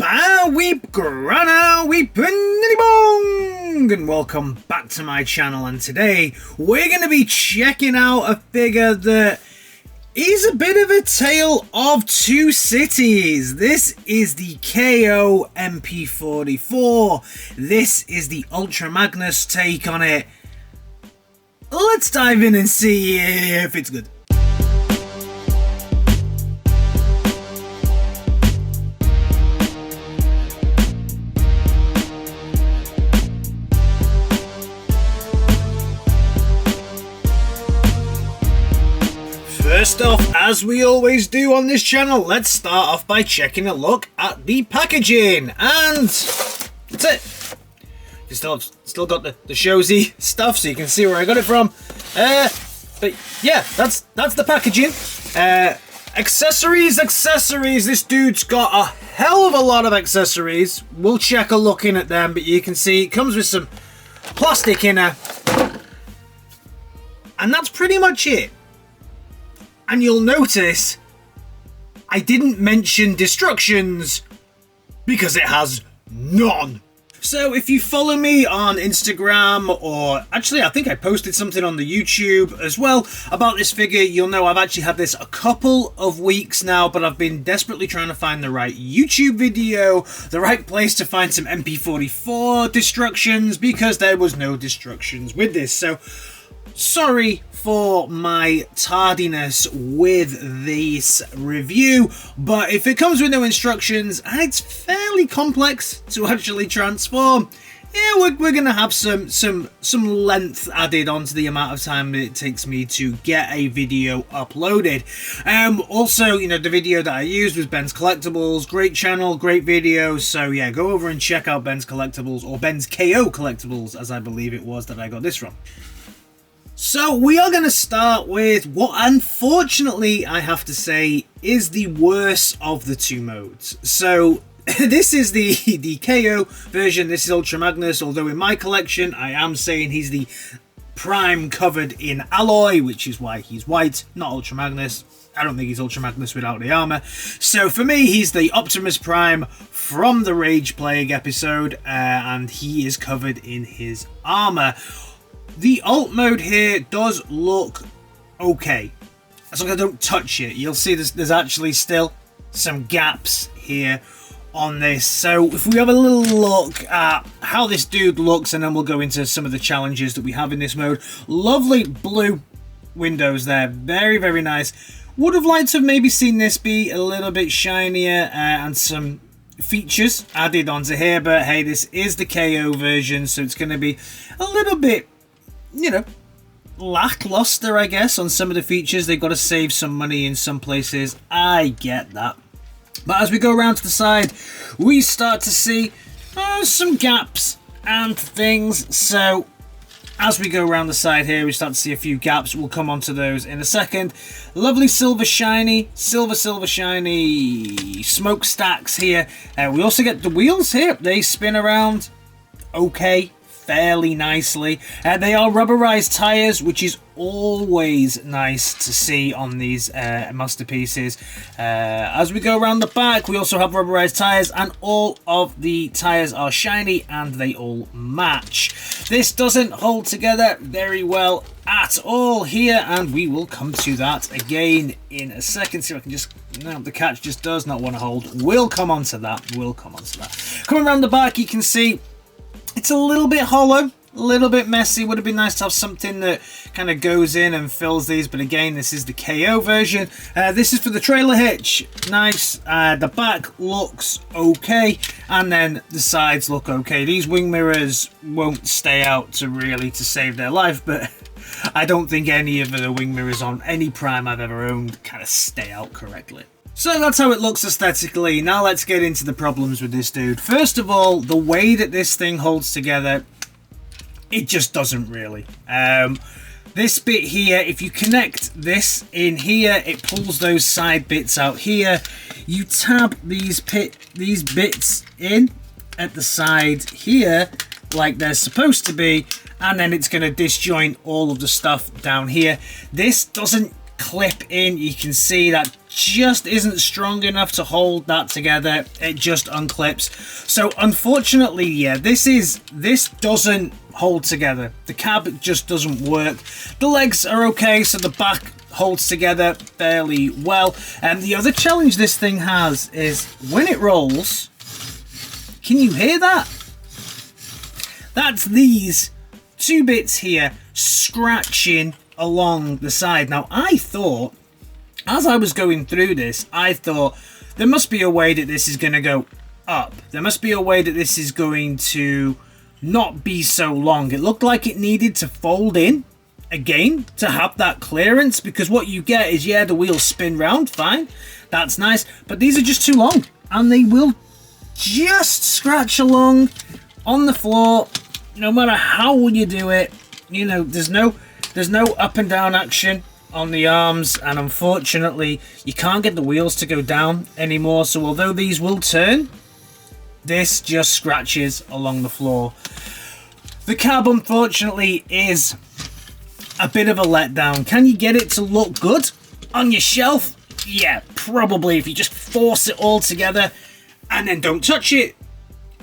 Ba weep grana weep bong, and welcome back to my channel. And today we're going to be checking out a figure that is a bit of a tale of two cities. This is the KO MP44. This is the Ultra Magnus take on it. Let's dive in and see if it's good. First off, as we always do on this channel, let's start off by checking a look at the packaging, and that's it. You still got the showsy stuff, so you can see where I got it from. But yeah, that's the packaging. Accessories. This dude's got a hell of a lot of accessories. We'll check a look in at them, but you can see it comes with some plastic inner, and that's pretty much it. And you'll notice I didn't mention destructions because it has none. So if you follow me on Instagram, or actually I think I posted something on the YouTube as well about this figure, you'll know I've actually had this a couple of weeks now, but I've been desperately trying to find the right YouTube video, the right place to find some MP44 destructions, because there was no destructions with this. So sorry for my tardiness with this review, but if it comes with no instructions and it's fairly complex to actually transform, yeah, we're gonna have some length added onto the amount of time it takes me to get a video uploaded. Also, you know, the video that I used was Ben's Collectibles, great channel, great videos. So yeah, go over and check out Ben's Collectibles, or Ben's KO Collectibles, as I believe it was that I got this from. So we are going to start with what, unfortunately, I have to say is the worst of the two modes. So this is the KO version. This is Ultra Magnus, although in my collection I am saying he's the Prime covered in alloy, which is why he's white, not Ultra Magnus. I don't think he's Ultra Magnus without the armor. So for me, he's the Optimus Prime from the Rage Plague episode, and he is covered in his armor. The alt mode here does look okay, as long as I don't touch it. You'll see there's actually still some gaps here on this. So if we have a little look at how this dude looks, and then we'll go into some of the challenges that we have in this mode. Lovely blue windows there, very, very nice. Would have liked to have maybe seen this be a little bit shinier, and some features added onto here, but hey, this is the KO version, so it's going to be a little bit, you know, lackluster, I guess, on some of the features. They've got to save some money in some places. I get that. But as we go around to the side, we start to see some gaps and things. So as we go around the side here, we start to see a few gaps. We'll come on to those in a second. Lovely silver shiny smokestacks here. We also get the wheels here. They spin around okay, fairly nicely. They are rubberized tires, which is always nice to see on these masterpieces. As we go around the back, we also have rubberized tires, and all of the tires are shiny and they all match. This doesn't hold together very well at all here, and we will come to that again in a second. See if I can just, no, the catch just does not want to hold. We'll come on to that. Coming around the back, you can see it's a little bit hollow, a little bit messy. Would have been nice to have something that kind of goes in and fills these, but again, this is the KO version. This is for the trailer hitch. Nice. The back looks okay, and then the sides look okay. These wing mirrors won't stay out to save their life, but I don't think any of the wing mirrors on any Prime I've ever owned kind of stay out correctly. So that's how it looks aesthetically. Now let's get into the problems with this dude. First of all, the way that this thing holds together, it just doesn't really. This bit here, if you connect this in here, it pulls those side bits out here. You tab these bits in at the side here, like they're supposed to be, and then it's going to disjoint all of the stuff down here. This doesn't clip in. You can see that just isn't strong enough to hold that together. It just unclips. So unfortunately, yeah, this doesn't hold together. The cab just doesn't work. The legs are okay, so the back holds together fairly well. And the other challenge this thing has is when it rolls, can you hear that? That's these two bits here scratching along the side. Now, I thought, as I was going through this, I thought there must be a way that this is going to go up. There must be a way that this is going to not be so long. It looked like it needed to fold in again to have that clearance, because what you get is, yeah, the wheels spin round, fine, that's nice, but these are just too long and they will just scratch along on the floor no matter how you do it. You know, there's no up and down action on the arms, and unfortunately you can't get the wheels to go down anymore. So although these will turn, this just scratches along the floor. The cab unfortunately is a bit of a letdown. Can you get it to look good on your shelf? Yeah, probably. If you just force it all together and then don't touch it,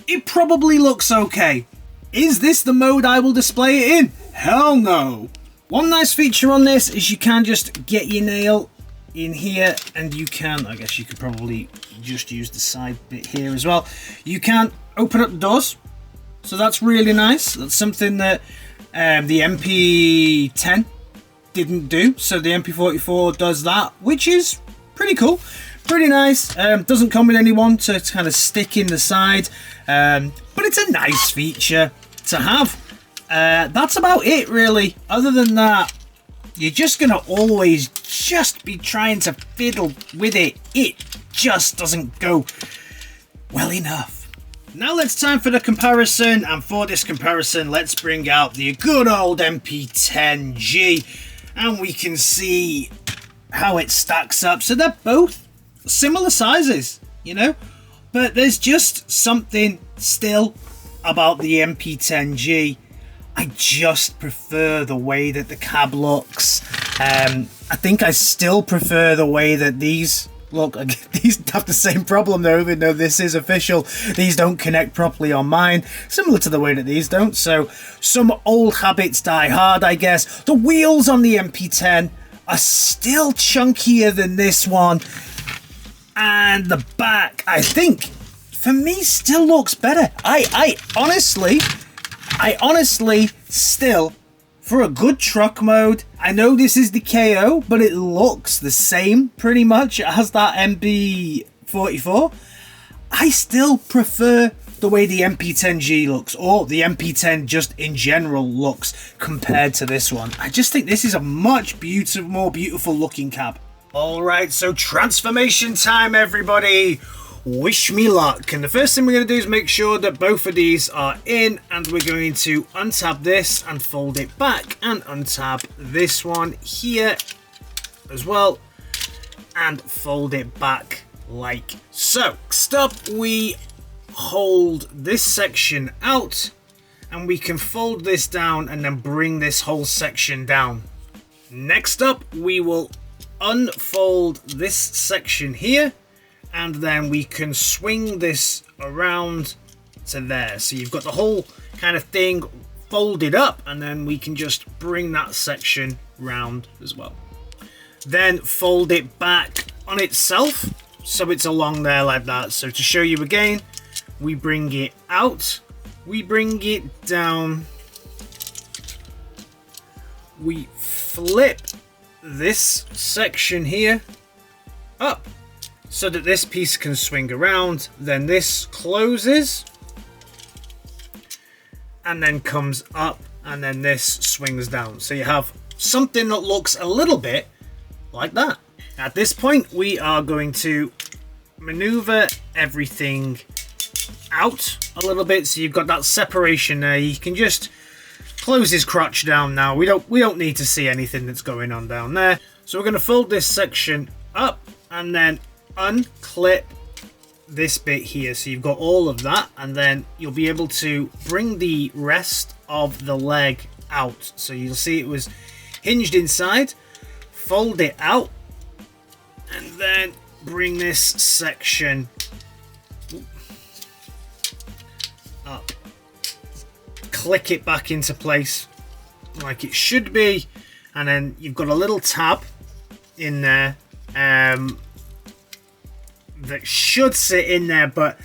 it probably looks okay. Is this the mode I will display it in? Hell no. One nice feature on this is you can just get your nail in here, and you can, I guess you could probably just use the side bit here as well. You can open up the doors, so that's really nice. That's something that the MP10 didn't do, so the MP44 does that, which is pretty cool, pretty nice. Doesn't come with anyone to kind of stick in the side, but it's a nice feature to have. That's about it, really. Other than that, you're just gonna always just be trying to fiddle with it. It just doesn't go well enough. Now it's time for the comparison, and for this comparison, let's bring out the good old MP10G, and we can see how it stacks up. So they're both similar sizes, you know, but there's just something still about the MP10G. I just prefer the way that the cab looks. I think I still prefer the way that these look. These have the same problem though, even though this is official. These don't connect properly on mine, similar to the way that these don't. So some old habits die hard, I guess. The wheels on the MP10 are still chunkier than this one. And the back, I think, for me, still looks better. I honestly still, for a good truck mode, I know this is the KO, but it looks the same pretty much as that MP44. I still prefer the way the MP10G looks, or the MP10 just in general looks, compared to this one. I just think this is a much more beautiful looking cab. Alright, so transformation time, everybody. Wish me luck. And the first thing we're going to do is make sure that both of these are in, and we're going to untab this and fold it back, and untab this one here as well and fold it back like so. Next up, we hold this section out, and we can fold this down and then bring this whole section down. Next up, we will unfold this section here, and then we can swing this around to there. So you've got the whole kind of thing folded up, and then we can just bring that section round as well. Then fold it back on itself, so it's along there like that. So to show you again, we bring it out, we bring it down, we flip this section here up, so that this piece can swing around, then this closes and then comes up, and then this swings down. So you have something that looks a little bit like that. At this point, we are going to maneuver everything out a little bit, so you've got that separation there. You can just close his crotch down now. We don't need to see anything that's going on down there. So we're going to fold this section up and then unclip this bit here, so you've got all of that, and then you'll be able to bring the rest of the leg out. So you'll see it was hinged inside. Fold it out, and then bring this section up, click it back into place like it should be, and then you've got a little tab in there that should sit in there, but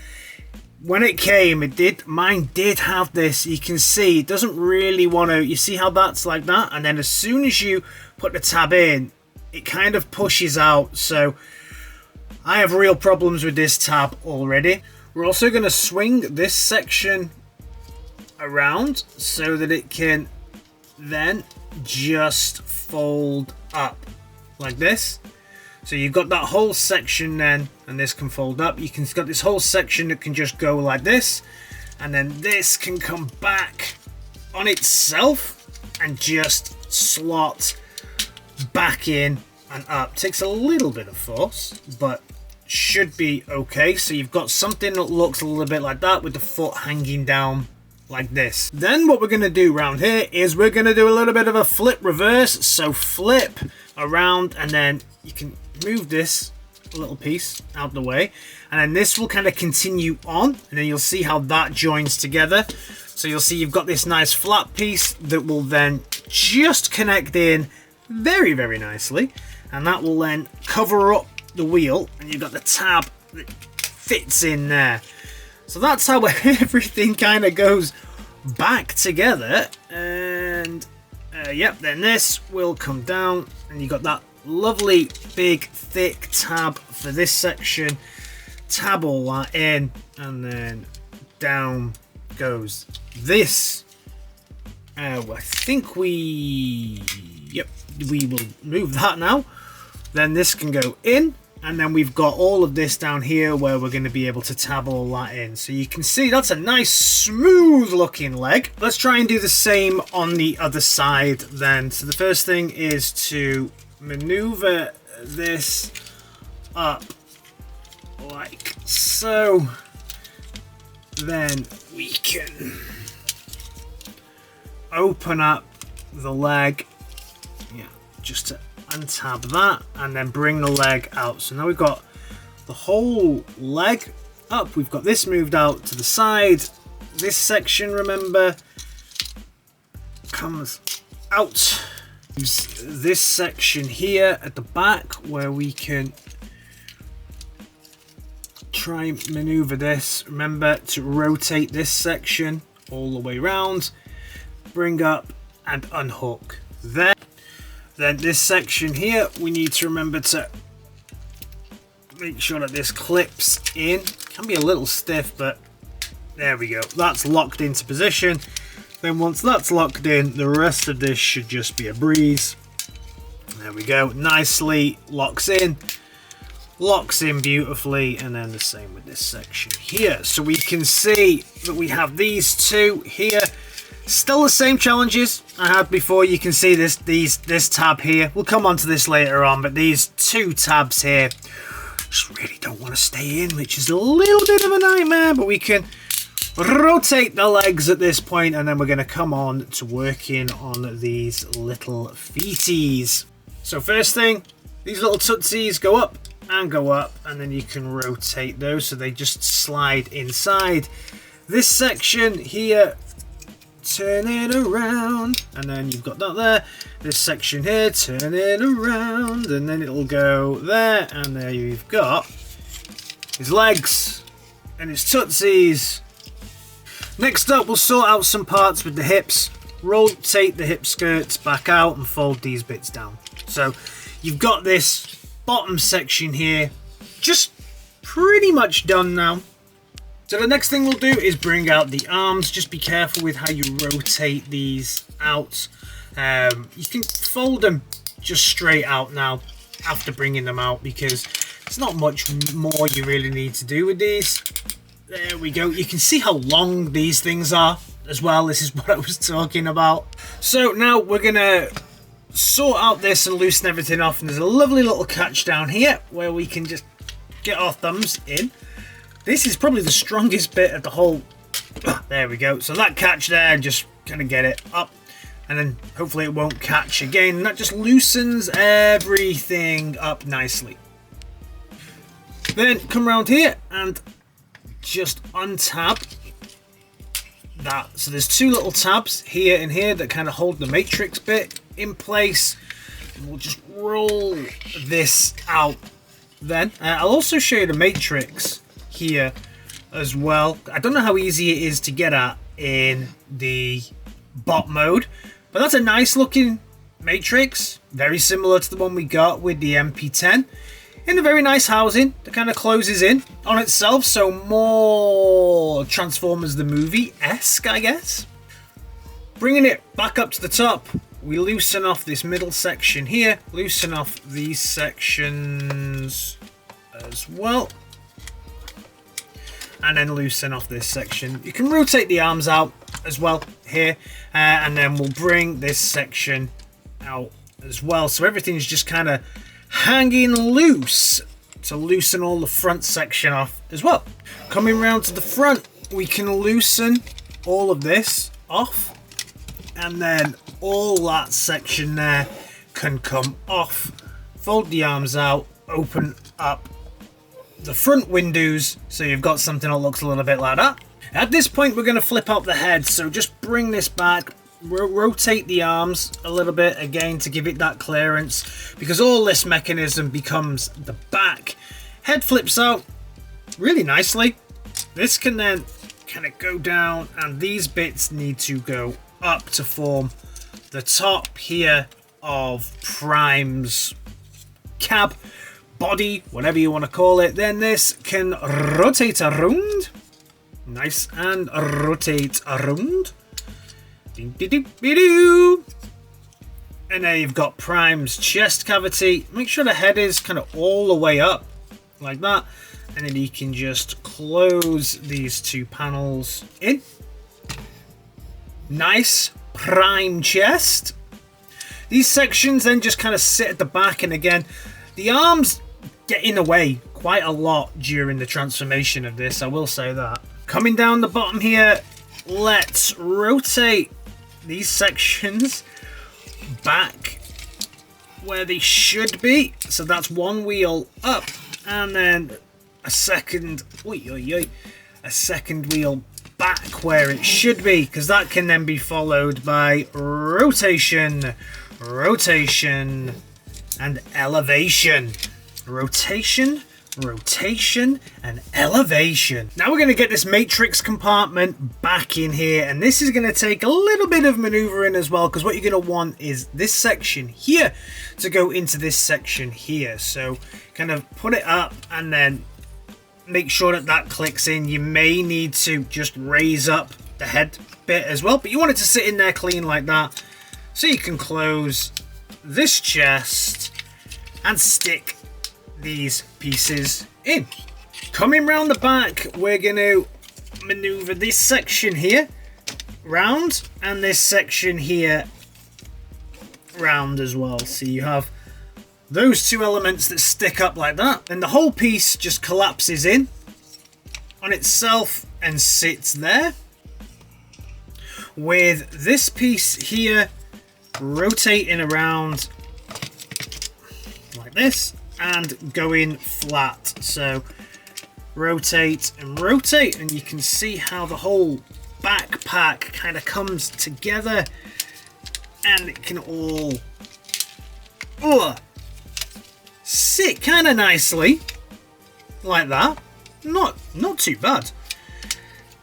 when it came, mine did have this. You can see it doesn't really want to, you see how that's like that, and then as soon as you put the tab in, it kind of pushes out. So I have real problems with this tab already. We're also going to swing this section around so that it can then just fold up like this. So you've got that whole section then, and this can fold up. You can got this whole section that can just go like this, and then this can come back on itself and just slot back in and up. Takes a little bit of force, but should be okay. So you've got something that looks a little bit like that with the foot hanging down like this. Then what we're going to do around here is we're going to do a little bit of a flip reverse. So flip around, and then you can move this little piece out the way, and then this will kind of continue on, and then you'll see how that joins together. So you'll see you've got this nice flat piece that will then just connect in very, very nicely, and that will then cover up the wheel, and you've got the tab that fits in there. So that's how everything kind of goes back together. And yep, then this will come down, and you got that lovely big thick tab for this section. Tab all that in, and then down goes this. I think we will move that now. Then this can go in, and then we've got all of this down here where we're going to be able to tab all that in. So you can see that's a nice smooth looking leg. Let's try and do the same on the other side then. So the first thing is to maneuver this up like so. Then we can open up the leg, yeah, just to untab that, and then bring the leg out. So now we've got the whole leg up. We've got this moved out to the side. This section, remember, comes out. This section here at the back where we can try and maneuver this. Remember to rotate this section all the way around, bring up and unhook there. Then this section here, we need to remember to make sure that this clips in. Can be a little stiff, but there we go. That's locked into position. Then once that's locked in, the rest of this should just be a breeze. There we go. Nicely locks in beautifully, and then the same with this section here. So we can see that we have these two here. Still the same challenges I had before. You can see this tab here. We'll come on to this later on, but these two tabs here just really don't want to stay in, which is a little bit of a nightmare, but we can rotate the legs at this point, and then we're going to come on to working on these little feeties. So first thing, these little tootsies go up, and then you can rotate those so they just slide inside. This section here, turn it around, and then you've got that there. This section here, turn it around, and then it'll go there, and there you've got his legs and his tootsies. Next up, we'll sort out some parts with the hips. Rotate the hip skirts back out and fold these bits down. So you've got this bottom section here just pretty much done now. So the next thing we'll do is bring out the arms. Just be careful with how you rotate these out. You can fold them just straight out now after bringing them out, because there's not much more you really need to do with these. There we go. You can see how long these things are as well. This is what I was talking about. So now we're going to sort out this and loosen everything off. And there's a lovely little catch down here where we can just get our thumbs in. This is probably the strongest bit of the whole. There we go. So that catch there, and just kind of get it up. And then hopefully it won't catch again. And that just loosens everything up nicely. Then come around here and just untab that. So there's two little tabs here and here that kind of hold the matrix bit in place. And we'll just roll this out then. I'll also show you the matrix here as well. I don't know how easy it is to get at in the bot mode, but that's a nice looking matrix, very similar to the one we got with the MP10, in a very nice housing that kind of closes in on itself, so more Transformers the movie-esque, I guess. Bringing it back up to the top, we loosen off this middle section here, loosen off these sections as well, and then loosen off this section. You can rotate the arms out as well here, and then we'll bring this section out as well, so everything's just kind of hanging loose to loosen all the front section off as well. Coming round to the front, we can loosen all of this off, and then all that section there can come off. Fold the arms out, open up the front windows, so you've got something that looks a little bit like that. At this point, we're going to flip out the head, so just bring this back, rotate the arms a little bit again to give it that clearance, because all this mechanism becomes the back. Head flips out really nicely. This can then kind of go down, and these bits need to go up to form the top here of Prime's cab, body, whatever you want to call it. Then this can rotate around, nice, and rotate around. And there you've got Prime's chest cavity. Make sure the head is kind of all the way up like that, and then you can just close these two panels in. Nice Prime chest. These sections then just kind of sit at the back, and again, the arms get in the way quite a lot during the transformation of this, I will say that. Coming down the bottom here, let's rotate these sections back where they should be. So that's one wheel up, and then a second, a second wheel back where it should be, because that can then be followed by rotation, rotation, and elevation. Rotation, rotation, and elevation. Now we're going to get this matrix compartment back in here, and this is going to take a little bit of maneuvering as well, because what you're going to want is this section here to go into this section here. So kind of put it up and then make sure that that clicks in. You may need to just raise up the head bit as well, but you want it to sit in there clean like that, so you can close this chest and stick these pieces in. Coming round the back, we're going to maneuver this section here round, and this section here round as well. So you have those two elements that stick up like that, and the whole piece just collapses in on itself and sits there, with this piece here rotating around like this and going flat. So rotate and rotate, and you can see how the whole backpack kind of comes together, and it can all sit kind of nicely like that. Not too bad.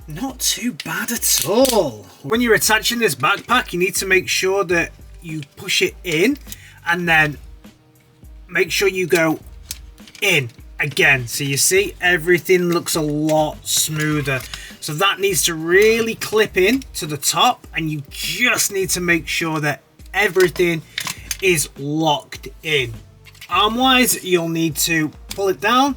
Not too bad at all. When you're attaching this backpack, you need to make sure that you push it in, and then make sure you go in again. So you see, everything looks a lot smoother. So that needs to really clip in to the top, and you just need to make sure that everything is locked in. Arm wise, you'll need to pull it down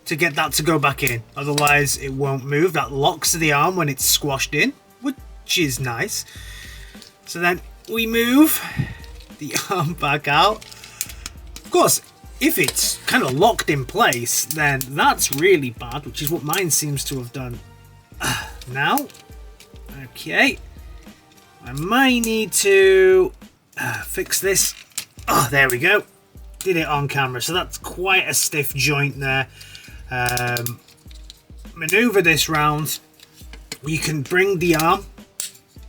to get that to go back in, otherwise it won't move. That locks the arm when it's squashed in, which is nice. So then we move the arm back out. Of course, if it's kind of locked in place, then that's really bad, which is what mine seems to have done now. Okay, I might need to fix this. Oh, there we go. Did it on camera, so that's quite a stiff joint there. maneuver this round. You can bring the arm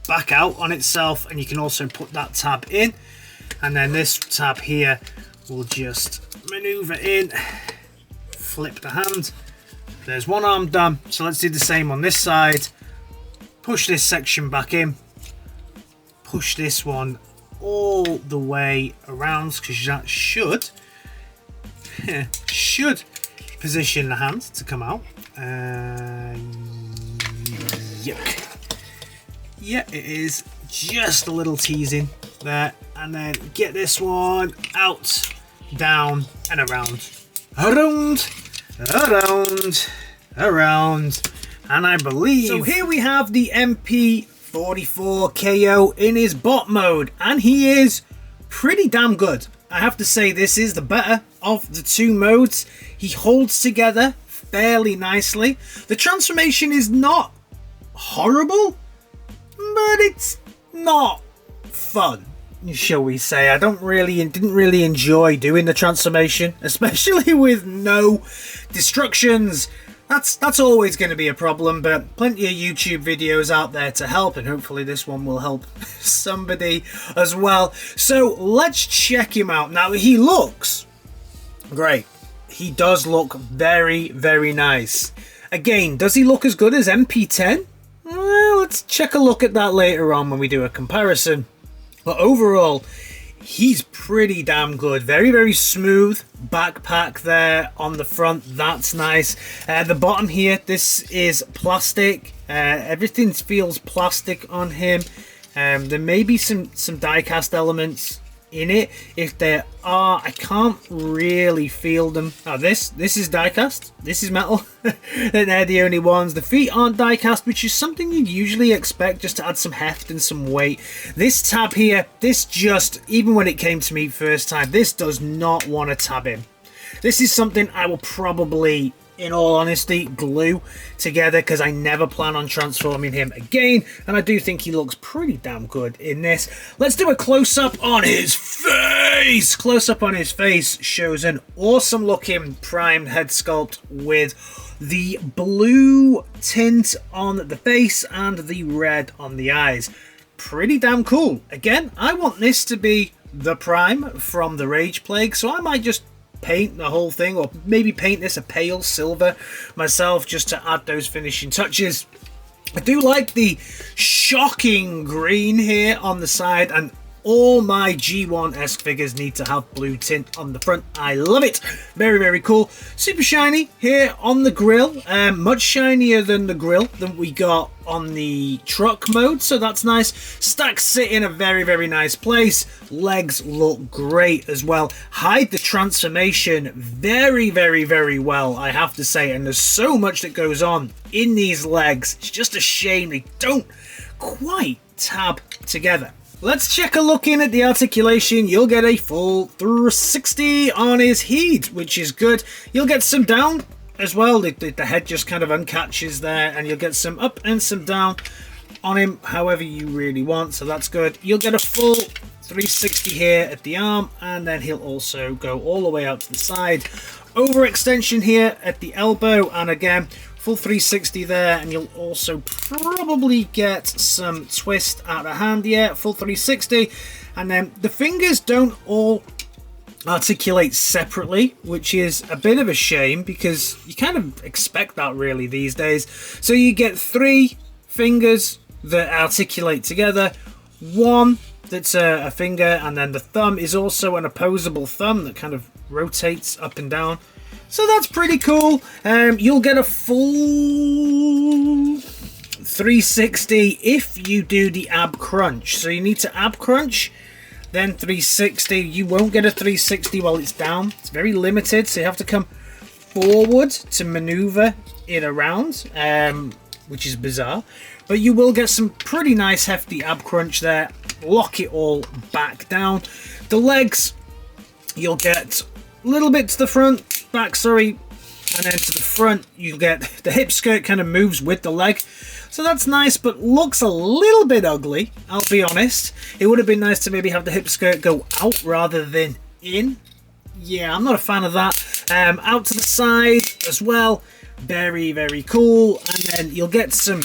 back out on itself, and you can also put that tab in, and then this tab here will just maneuver in, flip the hand. There's one arm done. So let's do the same on this side. Push this section back in, push this one all the way around, because that should position the hand to come out. Yuck. Yeah, it is just a little teasing there, and then get this one out, down and around, around, and I believe so. Here we have the MP44 KO in his bot mode, and he is pretty damn good. I have to say, this is the better of the two modes. He holds together fairly nicely. The transformation is not horrible, but it's not fun, shall we say. I didn't really enjoy doing the transformation, especially with no destructions. That's always going to be a problem, but plenty of YouTube videos out there to help, and hopefully this one will help somebody as well. So let's check him out. Now, he looks great. He does look very, very nice. Again, does he look as good as MP10? Well, let's check a look at that later on when we do a comparison. But overall, he's pretty damn good. Very, very smooth backpack there on the front. That's nice. The bottom here, this is plastic. Everything feels plastic on him. There may be some die-cast elements in it. If there are, I can't really feel them. Oh, this is die-cast. This is metal. And they're the only ones. The feet aren't die-cast, which is something you'd usually expect just to add some heft and some weight. This tab here, this just, even when it came to me first time, this does not want to tab in. This is something I will probably, in all honesty, glue together, because I never plan on transforming him again, and I do think he looks pretty damn good in this. Let's do a close-up on his face. Close-up on his face shows an awesome looking primed head sculpt with the blue tint on the face and the red on the eyes. Pretty damn cool. Again, I want this to be the prime from the Rage Plague, so I might just paint the whole thing, or maybe paint this a pale silver myself just to add those finishing touches. I do like the shocking green here on the side, and all my G1-esque figures need to have blue tint on the front. I love it. Very, very cool. Super shiny here on the grill. Much shinier than the grill that we got on the truck mode, so that's nice. Stacks sit in a very, very nice place. Legs look great as well. Hide the transformation very, very, very well, I have to say, and there's so much that goes on in these legs. It's just a shame they don't quite tab together. Let's check a look in at the articulation. You'll get a full 360 on his heat, which is good. You'll get some down as well. The head just kind of uncatches there, and you'll get some up and some down on him however you really want, so that's good. You'll get a full 360 here at the arm, and then he'll also go all the way out to the side. Overextension here at the elbow, and again, full 360 there, and you'll also probably get some twist at the hand. Yeah, full 360. And then the fingers don't all articulate separately, which is a bit of a shame, because you kind of expect that really these days. So you get 3 fingers that articulate together, 1 that's a finger, and then the thumb is also an opposable thumb that kind of rotates up and down. So that's pretty cool. You'll get a full 360 if you do the ab crunch. So you need to ab crunch, then 360. You won't get a 360 while it's down. It's very limited, so you have to come forward to maneuver it around, which is bizarre. But you will get some pretty nice hefty ab crunch there. Lock it all back down. The legs, you'll get a little bit to the front, back, sorry, and then to the front you get the hip skirt kind of moves with the leg, so that's nice, but looks a little bit ugly, I'll be honest. It would have been nice to maybe have the hip skirt go out rather than in. Yeah, I'm not a fan of that. Out to the side as well, very, very cool. And then you'll get some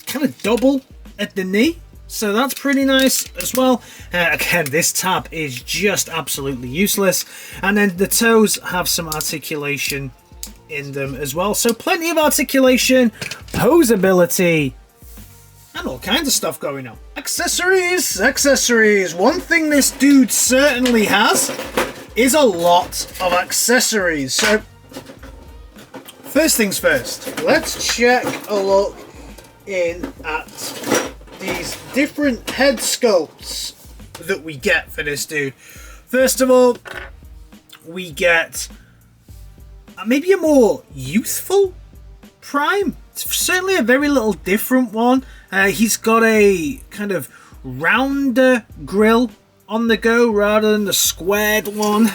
kind of double at the knee, so that's pretty nice as well. Again, this tab is just absolutely useless. And then the toes have some articulation in them as well, so plenty of articulation, posability, and all kinds of stuff going on. Accessories. One thing this dude certainly has is a lot of accessories. So first things first, let's check a look in at these different head sculpts that we get for this dude. First of all, we get maybe a more youthful Prime. It's certainly a very little different one. He's got a kind of rounder grill on the go rather than the squared one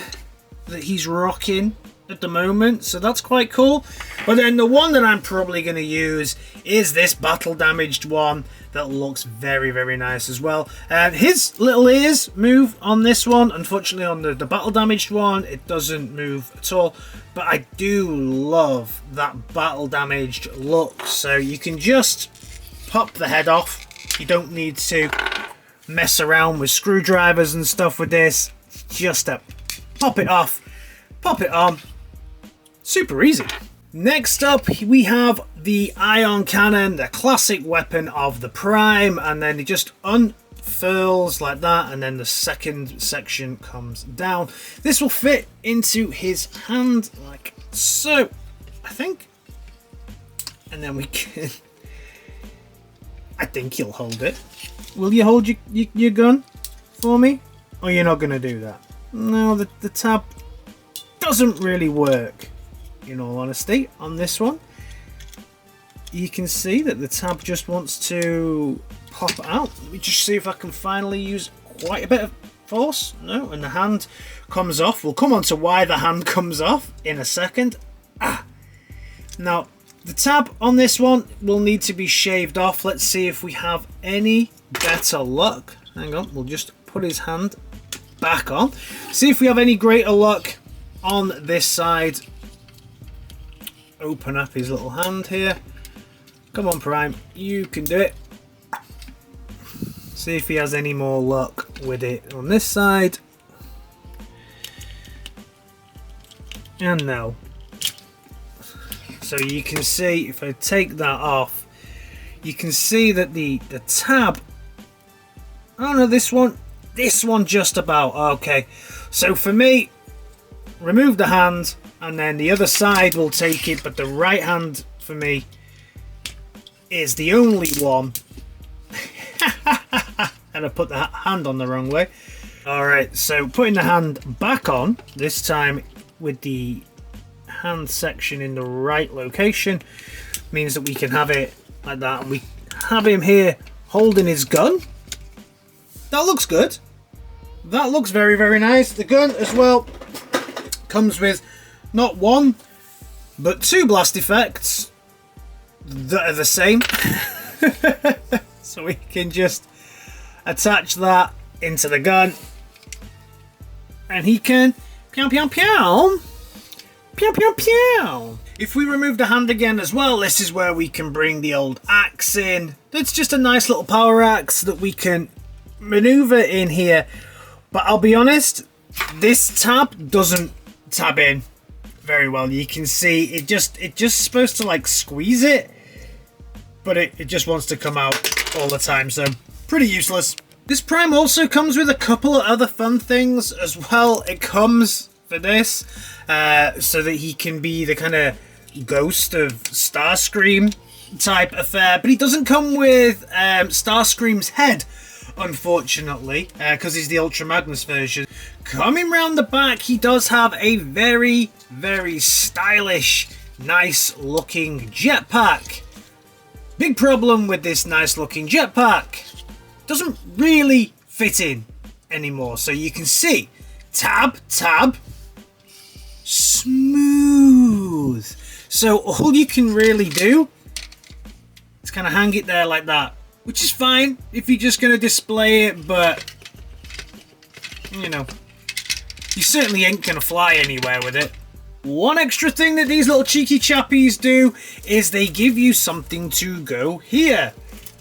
that he's rocking at the moment, so that's quite cool. But then the one that I'm probably going to use is this battle damaged one that looks very, very nice as well. His little ears move on this one. Unfortunately, on the battle damaged one, it doesn't move at all. But I do love that battle damaged look. So you can just pop the head off. You don't need to mess around with screwdrivers and stuff with this. Just pop it off, pop it on. Super easy. Next up, we have the ion cannon, the classic weapon of the Prime, and then it just unfurls like that, and then the second section comes down. This will fit into his hand like so, I think. And then we can... I think he'll hold it. Will you hold your gun for me? Or you're not going to do that? No, the tab doesn't really work, in all honesty, on this one. You can see that the tab just wants to pop out. Let me just see if I can finally use quite a bit of force. No, and the hand comes off. We'll come on to why the hand comes off in a second. Now, the tab on this one will need to be shaved off. Let's see if we have any better luck. Hang on, we'll just put his hand back on. See if we have any greater luck on this side. Open up his little hand here. Come on, Prime, you can do it. See if he has any more luck with it on this side. And no. So you can see, if I take that off, you can see that the tab, oh no, this one just about. Okay, so for me, remove the hand and then the other side will take it, but the right hand for me is the only one. And I put the hand on the wrong way. Alright, so putting the hand back on, this time with the hand section in the right location, means that we can have it like that, and we have him here holding his gun. That looks good. That looks very, very nice. The gun as well comes with not one but two blast effects that are the same. So we can just attach that into the gun and he can pew pew pew pew pew pew. If we remove the hand again as well, this is where we can bring the old axe in. It's just a nice little power axe that we can maneuver in here. But I'll be honest, this tab doesn't tab in very well. You can see it just supposed to like squeeze it, but it just wants to come out all the time, so pretty useless. This Prime also comes with a couple of other fun things as well. It comes for this so that he can be the kind of ghost of Starscream type affair, but he doesn't come with Starscream's head, unfortunately, because he's the Ultra Magnus version. Coming round the back, he does have a very, very stylish, nice looking jetpack. Big problem with this nice looking jetpack, doesn't really fit in anymore. So you can see, tab, smooth. So all you can really do is kind of hang it there like that, which is fine if you're just going to display it, but you know, you certainly ain't going to fly anywhere with it. One extra thing that these little cheeky chappies do is they give you something to go here.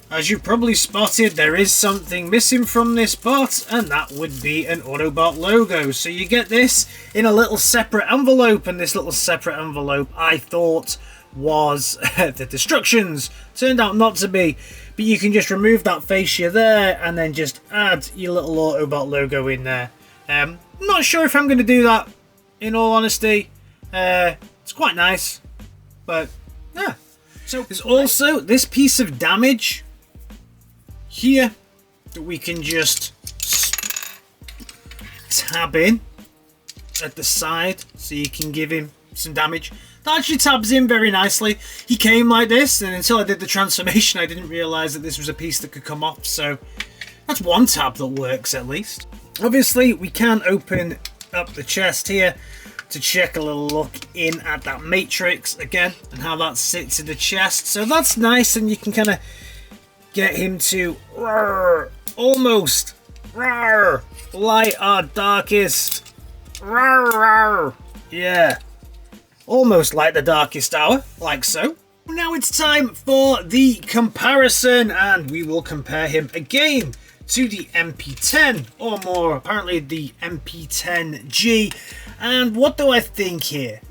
As you probably spotted, there is something missing from this bot, and that would be an Autobot logo. So you get this in a little separate envelope, and this little separate envelope I thought was the destructions. Turned out not to be, but you can just remove that fascia there and then just add your little Autobot logo in there. Not sure if I'm going to do that, in all honesty. It's quite nice, but yeah. So there's also this piece of damage here that we can just tab in at the side, so you can give him some damage. That actually tabs in very nicely. He came like this, and until I did the transformation I didn't realise that this was a piece that could come off, so that's one tab that works at least. Obviously we can open up the chest here to check a little look in at that matrix again and how that sits in the chest, so that's nice, and you can kind of get him to almost light our darkest, yeah, almost like the darkest hour, like so. Now it's time for the comparison, and we will compare him again to the MP10, or more apparently the MP10G. And what do I think here?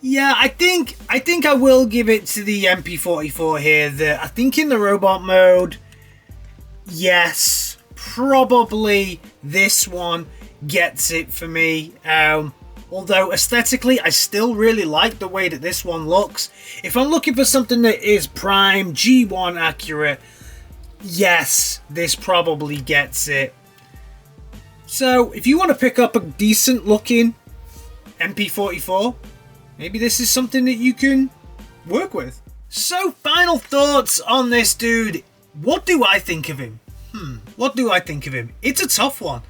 Yeah, I think I will give it to the MP44 here. I think in the robot mode, yes, probably this one gets it for me. Although aesthetically, I still really like the way that this one looks. If I'm looking for something that is prime G1 accurate, yes, this probably gets it. So if you want to pick up a decent looking MP44, maybe this is something that you can work with. So final thoughts on this dude. What do I think of him? What do I think of him? It's a tough one.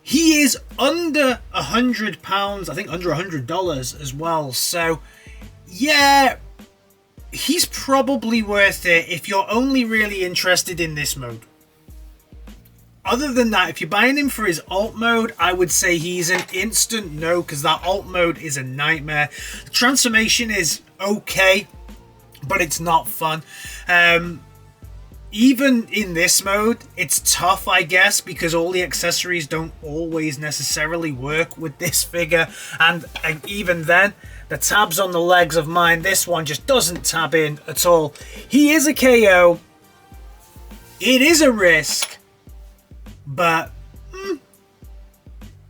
He is under £100, I think under $100 as well. So yeah, he's probably worth it if you're only really interested in this mode. Other than that, if you're buying him for his alt mode, I would say he's an instant no, because that alt mode is a nightmare. The transformation is okay, but it's not fun. Even in this mode, it's tough, I guess, because all the accessories don't always necessarily work with this figure. And even then, the tabs on the legs of mine, this one just doesn't tab in at all. He is a KO. It is a risk. But,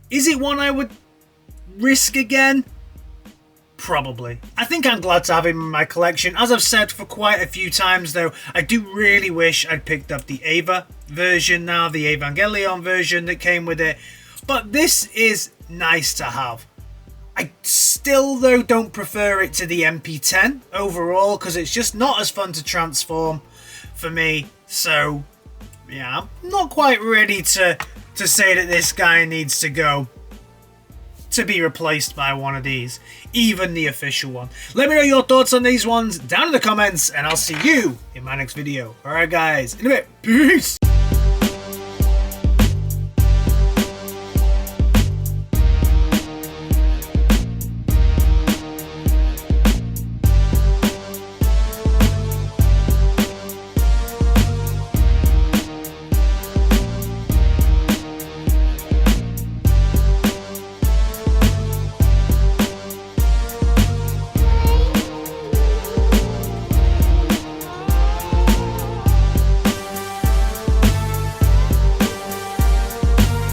is it one I would risk again? Probably. I think I'm glad to have him in my collection. As I've said for quite a few times though, I do really wish I'd picked up the Eva version now, the Evangelion version that came with it. But this is nice to have. I still though don't prefer it to the MP10 overall, because it's just not as fun to transform for me. So yeah, I'm not quite ready to say that this guy needs to go to be replaced by one of these, even the official one. Let me know your thoughts on these ones down in the comments, and I'll see you in my next video. Alright guys, in a bit, peace!